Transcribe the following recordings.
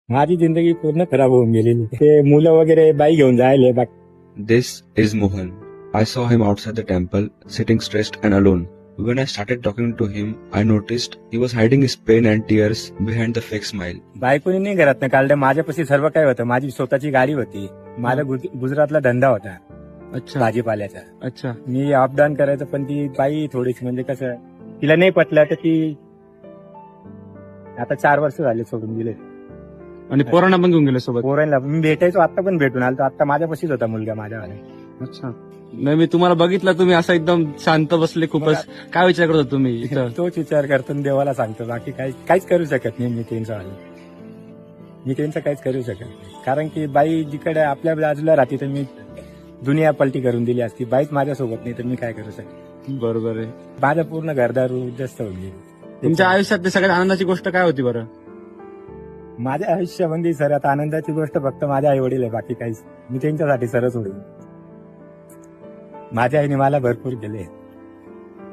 माझी जिंदगी पूर्ण खराब होऊन गेलेली. ते मुलं वगैरे बाई घेऊन जायले. This is Mohan. I saw him outside the temple, sitting stressed and alone. When I started talking to him, I noticed he was hiding his pain and tears behind the fake smile. बायकोनी नाही घरात नाही काढलं. माझ्यापाशी सर्व काय होतं. माझी स्वतःची गाडी होती. माझा गुजरातला धंदा होता अच्छा भाजीपाल्याचा. अच्छा. मी अपडाऊन करायचं, पण ती बाई थोडीशी म्हणजे कसं तिला नाही पटलं तर ती आता 4 वर्ष झाले सोडून दिले. आणि पोरांना पण घेऊन गेले सोबत. पोरांना मी भेटायचो, आता पण भेटून आलो. आता माझ्यापाशीच होता मुलगा माझ्यावाला. अच्छा. नाही मी तुम्हाला बघितलं, तुम्ही असं एकदम शांत बसले खूपच. काय विचार करत होता तुम्ही इथं? तोच विचार करतो आणि देवाला सांगतो. बाकी काहीच करू शकत नाही मी त्यांचं काहीच करू शकत नाही. कारण की बाई जिकडे आपल्या बाजूला राहते तर मी दुनिया पलटी करून दिली असती. बाईच माझ्यासोबत नाही तर मी काय करू शकतो. बरोबर आहे. माझं पूर्ण घरदारू जास्त होऊन गेली. तुमच्या आयुष्यात सगळ्यात आनंदाची गोष्ट काय होती बरं? माझ्या आयुष्यामध्ये सर्वात आनंदाची गोष्ट फक्त माझ्या आई वडील आहे. बाकी काहीच मी त्यांच्यासाठी सरळ सोडून. माझ्या आईने मला भरपूर केले.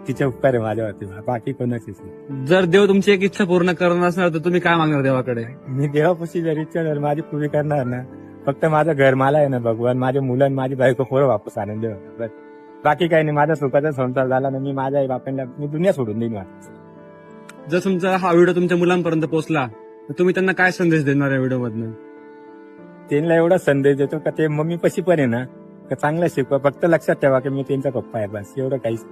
तिचे उपकार आहे माझ्यावरती, बाकी कोणाचीच नाही. जर देव तुमची एक इच्छा पूर्ण करणार असणार तर तुम्ही काय मागणार देवाकडे? मी देवापाशी जर इच्छा जर माझी पुरी करणार ना, फक्त माझं घर मला आहे ना भगवान, माझे मुलं आणि माझी बायको पोरं वापस आनंद बस. बाकी काही नाही. माझा सुखाचा संसार झाला ना, मी माझ्या आई बापांना मी दुनिया सोडून देईन. जर तुमचा हा व्हिडिओ तुमच्या मुलांपर्यंत पोहोचला तर तुम्ही त्यांना काय संदेश देणार या व्हिडिओ मधनं? त्यांना एवढा संदेश देतो का ते मम्मी पशी पण आहे ना, का चांगलं शिकवा. फक्त लक्षात ठेवा की मी त्यांचा पप्पा आहे, बस एवढं काहीच.